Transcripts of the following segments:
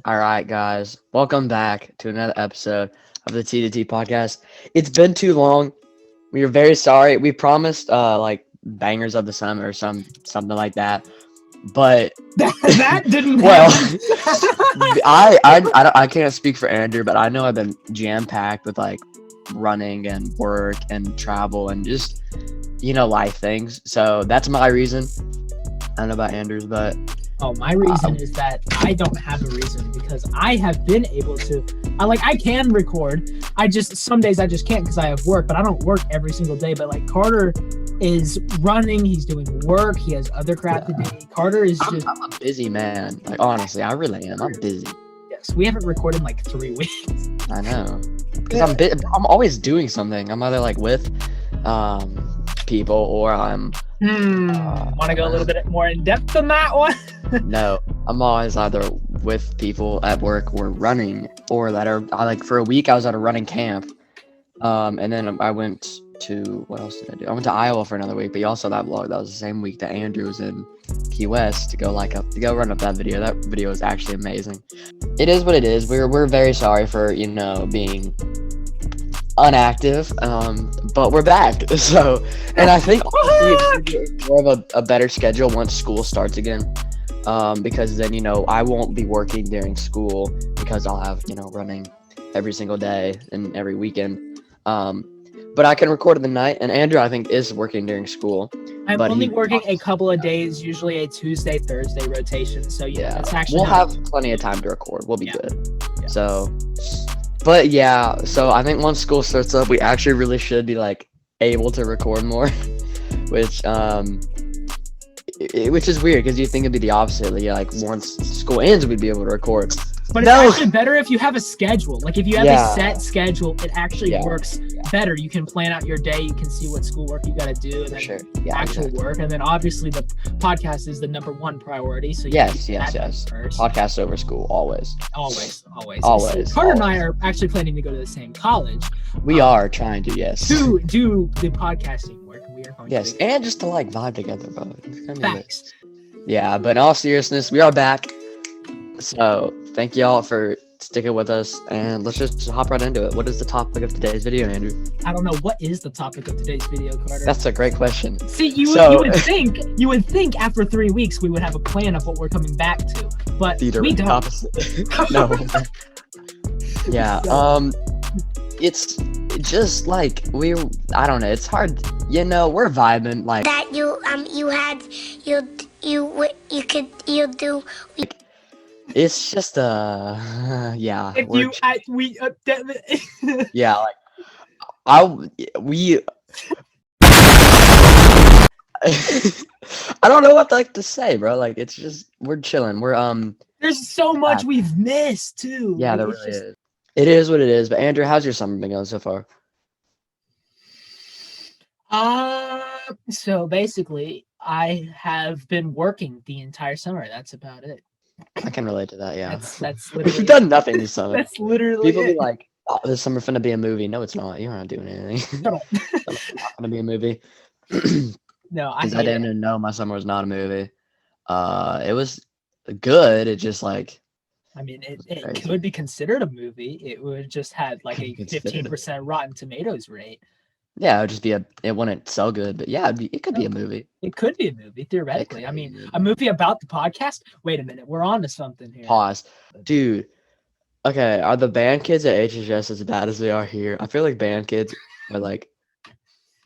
All right, guys. Welcome back to another episode of the T to T podcast. It's been too long. We are very sorry. We promised like bangers of the summer or something like that. But that didn't well, happen. I can't speak for Andrew, but I know I've been jam packed with like running and work and travel and just life things. So that's my reason. I don't know about Andrew's, but Oh, my reason is that I don't have a reason because I have been able to. I can record. Some days I just can't because I have work, but I don't work every single day. But like Carter is running, he's doing work, he has other crap to do. Carter is just. I'm a busy man. Like honestly, I really am. I'm busy. Yes, we haven't recorded in like 3 weeks. I know, because I'm always doing something. I'm either like with people or I'm. Want to go a little bit more in depth on that one? No, I'm always either with people at work or running, or that are like for a week I was at a running camp, and then I went to what else did I do? I went to Iowa for another week. But you all saw that vlog. That was the same week that Andrew was in Key West to go run up that video. That video is actually amazing. It is what it is. We're very sorry for being unactive, but we're back. So, and I think more of a better schedule once school starts again, because then I won't be working during school because I'll have running every single day and every weekend, but I can record in the night. And Andrew, I think, is working during school. I'm only working a couple of days, usually a Tuesday, Thursday rotation. So it's actually we'll have plenty of time to record. We'll be good. Yeah. So. But yeah, so I think once school starts up, we actually really should be like able to record more, which is weird because you think it'd be the opposite. Like once school ends, we'd be able to record. But it's actually better if you have a schedule. Like if you have a set schedule, it actually works better. You can plan out your day. You can see what schoolwork you got to do, and then work. And then obviously the podcast is the number one priority. So yes. Podcast over school, always. Carter and I are actually planning to go to the same college. We are trying to, yes. To do the podcasting work. We are going to and just to like vibe together, bro. Facts. Yeah, but in all seriousness, we are back. So thank y'all for sticking with us, and let's just hop right into it. What is the topic of today's video, Andrew? I don't know. What is the topic of today's video, Carter? That's a great question. See, you would think after 3 weeks we would have a plan of what we're coming back to, but we don't. Opposite. No. Yeah. It's just like I don't know. It's hard. We're vibing like that. You do. It's just yeah. Yeah, like I don't know what to say, bro. Like it's just we're chilling. We're There's so much we've missed too. Yeah, there really is. It is what it is. But Andrew, how's your summer been going so far? So basically, I have been working the entire summer. That's about it. I can relate to that. Yeah, that's literally. We've done nothing this summer. That's literally. People be like, "Oh, this summer finna be a movie." No, it's not. You're not doing anything. No. It's not gonna be a movie. No, I didn't know my summer was not a movie. It was good. It just like. I mean, it could be considered a movie. It would just had like a 15% Rotten Tomatoes rate. Yeah, it would just be it wouldn't sell good, but yeah, it could be a movie. It could be a movie, theoretically. I mean, a movie about the podcast? Wait a minute, we're on to something here. Pause. Dude, okay, are the band kids at HHS as bad as they are here? I feel like band kids are like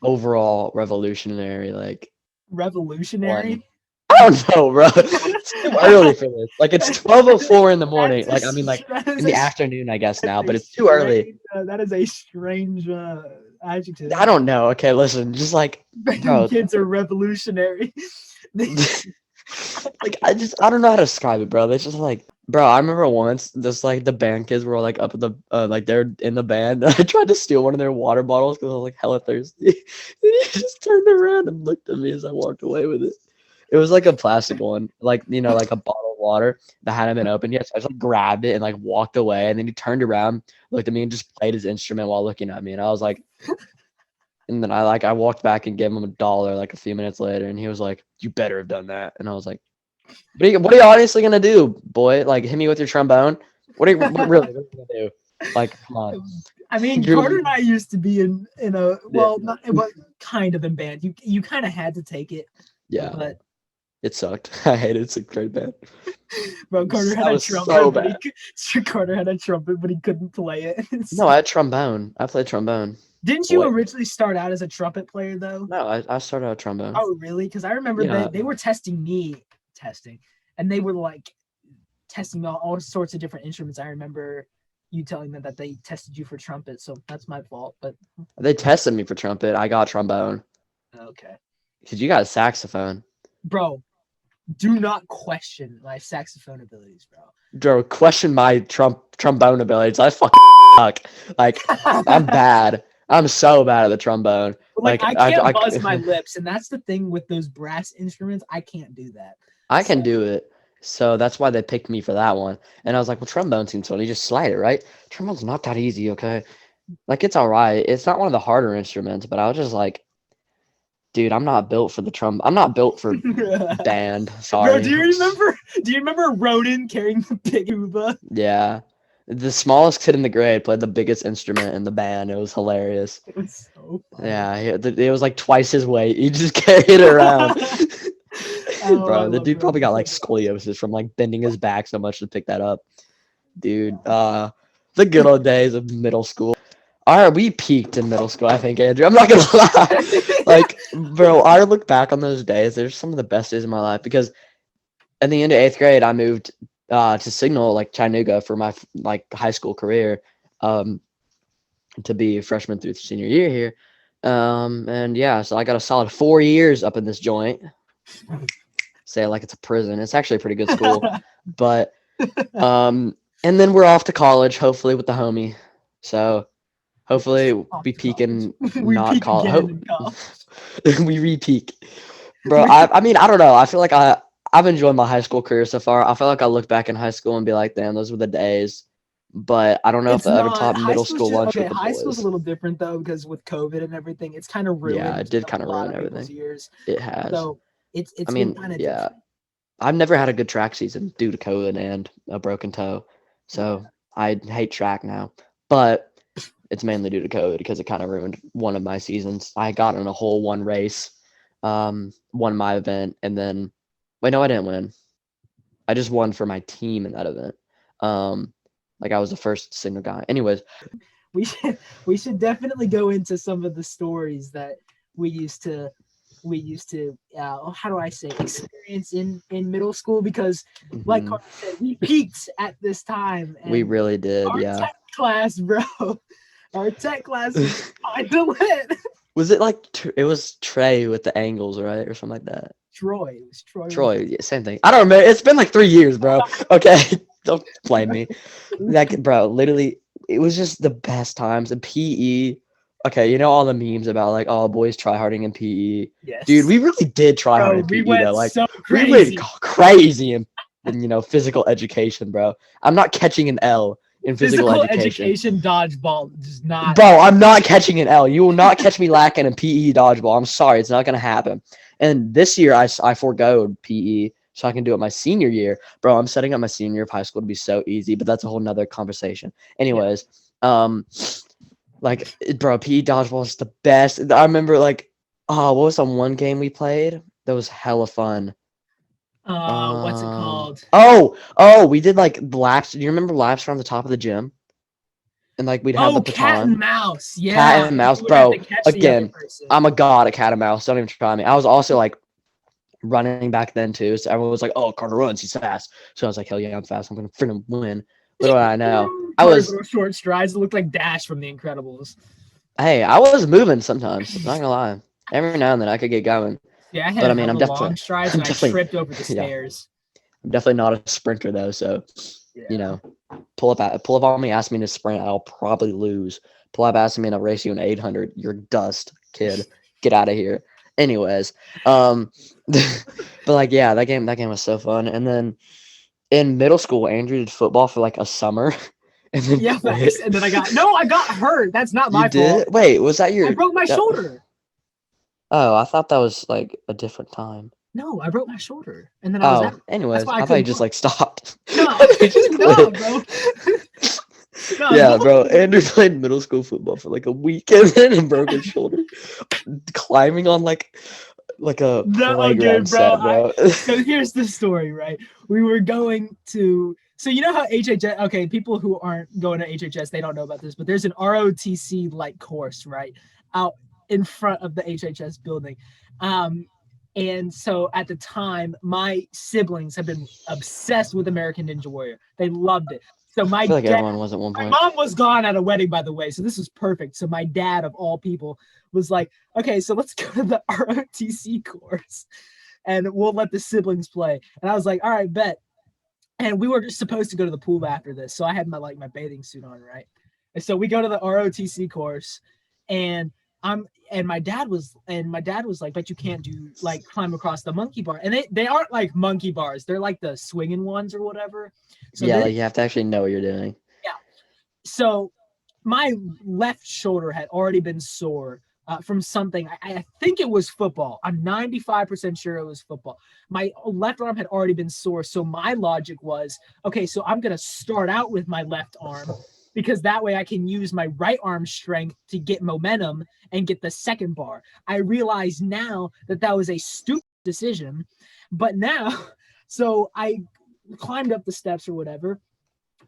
overall revolutionary, like... Revolutionary? I don't know, bro. It's too early for this. Like, it's 12:04 in the morning. Like, I mean, like, in the afternoon, I guess now, but it's too early. That is a strange... adjective. I don't know. Okay, listen, just like bro, kids are revolutionary. Like I don't know how to describe it, bro. It's just like, bro, I remember once this like the band kids were like up at the like they're in the band. And I tried to steal one of their water bottles because I was like hella thirsty. And he just turned around and looked at me as I walked away with it. It was like a plastic one, like like a bottle of water that hadn't been opened yet. So I just like grabbed it and like walked away, and then he turned around, looked at me, and just played his instrument while looking at me. And I was like, and then I walked back and gave him $1 like a few minutes later, and he was like, "You better have done that." And I was like, What are you honestly gonna do, boy? Like, hit me with your trombone? What really? What are you gonna do? Like, come on. I mean, You're, Carter and I used to be in a yeah, well, not it was kind of in band. You kind of had to take it, yeah, but it sucked. I hated it. It's a great band. bro, Carter had That a was trumpet, so but bad. Carter had a trumpet, but he couldn't play it. No, I had trombone. I played trombone. Didn't you Boy, originally start out as a trumpet player though? no, I started out trombone. Oh, really? Because I remember Yeah, they were testing, and they were like testing all sorts of different instruments. I remember you telling them that they tested you for trumpet, so that's my fault. But they tested me for trumpet. I got trombone. okay, Cause you got a saxophone. bro, do not question my saxophone abilities, bro. Bro, question my trombone abilities. I fucking suck. Like, I'm bad. I'm so bad at the trombone. Like I I, can't I, buzz my lips, and that's the thing with those brass instruments. I can't do that. I can So, do it. So that's why they picked me for that one. And I was like, well, trombone seems fun. You just slide it, right? Trombone's not that easy, okay? Like, it's all right. It's not one of the harder instruments, but I was just like, dude, I'm not built for the I'm not built for band. bro, Sorry. do you remember? Do you remember Ronan carrying the big tuba? Yeah. The smallest kid in the grade played the biggest instrument in the band. It was hilarious. It was so funny. Yeah, it was like twice his weight. He just carried it around. Oh, I Bro, the love dude probably got Ronan like so much. scoliosis from like bending his back so much to pick that up. Dude, the good old days of middle school. All right, we peaked in middle school, I think, Andrew. I'm not gonna lie. Like, bro, I look back on those days. They're some of the best days of my life because at the end of 8th grade, I moved to Signal, like Chattanooga, for my like high school career, to be a freshman through senior year here. And yeah, so I got a solid 4 years up in this joint. Say it like it's a prison. It's actually a pretty good school, but and then we're off to college, hopefully with the homie. So hopefully Off we to peak in college. We not peak college. again in college. We re-peak, bro. I mean, I don't know. I feel like I've enjoyed my high school career so far. I feel like I look back in high school and be like, damn, those were the days. But I don't know It's if I ever not taught high middle school's school just lunch okay. with the High school's a boys. little different though because with COVID and everything, it's kind of Yeah, it ruined did a kind of lot ruin of people's everything. years. It has. So it's I been mean, kind of yeah. different. I've never had a good track season due to COVID and a broken toe. So Yeah. I hate track now. But it's mainly due to COVID because it kind of ruined one of my seasons. I got in a whole one race, won my event, and then wait, no, I didn't win. I just won for my team in that event. Like I was the first single guy. Anyways, We should definitely go into some of the stories that we used to how do I say experience in middle school because like mhm, Carter said, we peaked at this time we and really did. our Yeah. tech class, bro. Our tech class was kind of lit. Was it like it was Trey with the angles, right, or something like that? Troy. It was Troy. Troy, yeah, same thing. I don't remember. It's been like 3 years, bro. Okay, don't blame me. Like, bro, literally, it was just the best times. And PE, okay, you know all the memes about like, oh, boys try harding in PE. Yes. Dude, we really did try hard Bro, in we PE went though. Like, so we crazy. went crazy in physical education, bro. I'm not catching an L in physical education. Dodgeball does not. Bro, I'm not catching an L. You will not catch me lacking in PE dodgeball. I'm sorry, it's not gonna happen. And this year, I forgoed PE so I can do it my senior year. Bro, I'm setting up my senior year of high school to be so easy, but that's a whole nother conversation. Anyways, like, bro, PE dodgeball is the best. I remember like, oh, what was the one game we played that was hella fun? What's it called? Oh, we did like laps. Do you remember laps around the top of the gym? And like we'd have the Cat and baton. mouse. Yeah. Cat and mouse, You would have bro. to catch the other Again, person. I'm a god at cat and mouse. Don't even try me. I was also like running back then too. So everyone was like, "Oh, Carter runs. He's fast." So I was like, "Hell yeah, I'm fast. I'm gonna freaking win." Little did I know. Carter's little short strides looked like Dash from The Incredibles. Hey, I was moving sometimes. I'm not gonna lie. Every now and then I could get going. Yeah, I had But I mean, I'm long definitely, strides I'm and I definitely, tripped over the yeah, stairs. I'm definitely not a sprinter though. So, you know, pull up on me, ask me to sprint, I'll probably lose. Pull up, ask me to race you an 800. You're dust, kid. Get out of here. Anyways, but like, yeah, that game was so fun. And then in middle school, Andrew did football for like a summer, and then quit. And then I got hurt. That's not my You did? fault. Wait, was that your? I broke my shoulder. Oh, I thought that was like a different time. No, I broke my shoulder, and then I was out. Oh, anyways, why I I thought you couldn't just play. like stopped. No, You just no, quit. bro. No, Yeah, no. bro. Andrew played middle school football for like a week and then broke his shoulder climbing on like a No, okay, playground bro. set, bro. So here's the story, right? We were going to. So you know how HHS? Okay, people who aren't going to HHS, they don't know about this, but there's an ROTC like course, right, out in front of the HHS building. And so at the time, my siblings have been obsessed with American Ninja Warrior. They loved it. So I feel like everyone was at one my point. mom was gone at a wedding, by the way, so this was perfect. So my dad, of all people, was like, okay, so let's go to the ROTC course and we'll let the siblings play. And I was like, all right, bet. And we were just supposed to go to the pool after this. So I had my bathing suit on, right? And so we go to the ROTC course, and my dad was like, but you can't do like climb across the monkey bar. And they aren't like monkey bars, they're like the swinging ones or whatever. So Yeah, like you have to actually know what you're doing. yeah. So my left shoulder had already been sore from something. I think it was football. I'm 95% sure it was football. My left arm had already been sore. So my logic was, okay, so I'm going to start out with my left arm because that way I can use my right arm strength to get momentum and get the second bar. I realize now that that was a stupid decision, but now, so I climbed up the steps or whatever.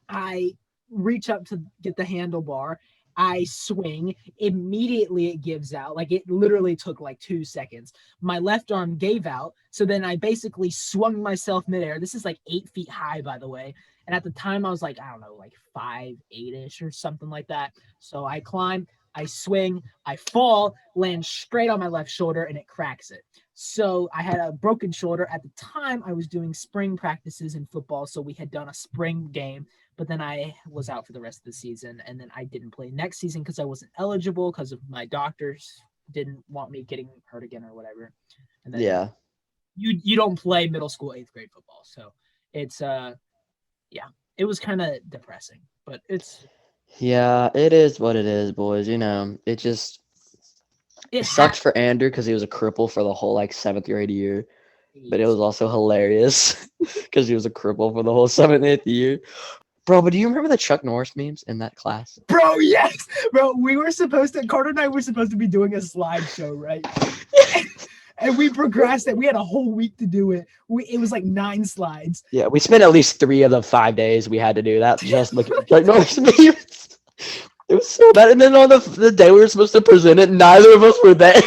I reach up to get the handlebar. I swing. Immediately it gives out. Like it literally took like 2 seconds. My left arm gave out. So then I basically swung myself midair. This is like 8 feet high, by the way. And at the time I was like, I don't know, like 5'8" or something like that. So I climb, I swing, I fall, land straight on my left shoulder, and it cracks it. So I had a broken shoulder. At the time, I was doing spring practices in football. So we had done a spring game, but then I was out for the rest of the season. And then I didn't play next season because I wasn't eligible because of my doctors didn't want me getting hurt again or whatever. And then Yeah. you don't play middle school 8th grade football. So it's it was kind of depressing, but Yeah, it is what it is, boys. You know, it sucked for Andrew because he was a cripple for the whole like 7th grade year. But it was also hilarious because he was a cripple for the whole 7th, 8th year. Bro, but do you remember the Chuck Norris memes in that class? Bro, yes. Bro, Carter and I were supposed to be doing a slideshow, right? And we progressed it. We had a whole week to do it. It was like 9 slides. Yeah, we spent at least 3 of the 5 days we had to do that just looking at Chuck Norris memes. It was so bad. And then on the day we were supposed to present it, neither of us were there.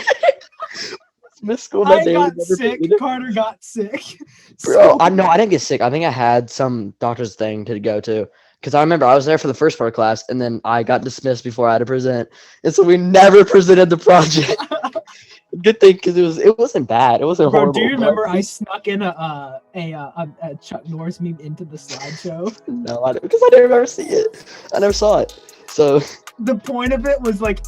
Missed school that day. I got sick. Carter got sick. Bro, I didn't get sick. I think I had some doctor's thing to go to. Because I remember I was there for the first part of class, and then I got dismissed before I had to present. And so we never presented the project. Good thing, because it wasn't bad. It wasn't horrible. Bro, do you remember I snuck in a Chuck Norris meme into the slideshow? No, because I didn't remember seeing it. I never saw it. So the point of it was like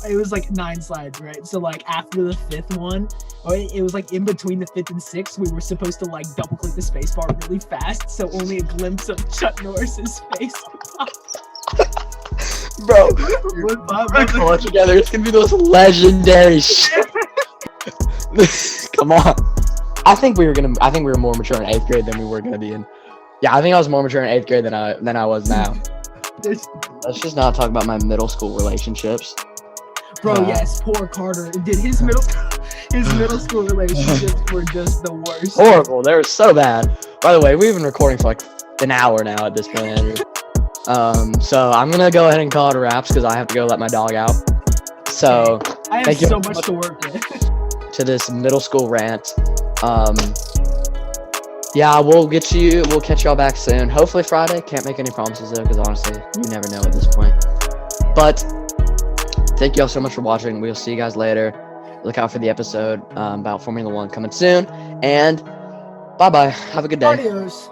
9 slides, right? So like after the 5th one, or it was like in between the 5th and 6th, we were supposed to like double click the space bar really fast, so only a glimpse of Chuck Norris's face. Bro, we're going together. It's gonna be those legendary shit. Come on. I think we were more mature in 8th grade than we were gonna be in. Yeah, I think I was more mature in 8th grade than I was now. Let's just not talk about my middle school relationships. Bro, yes, poor Carter. Did his middle school relationships were just the worst. Horrible. They were so bad. By the way, we've been recording for like an hour now at this point, Andrew. So I'm gonna go ahead and call it a wraps because I have to go let my dog out. So I have so much to work with. To this middle school rant. Yeah, we'll catch y'all back soon. Hopefully Friday. Can't make any promises though, because honestly, you never know at this point. But thank y'all so much for watching. We'll see you guys later. Look out for the episode about Formula 1 coming soon. And bye-bye. Have a good day. Adios.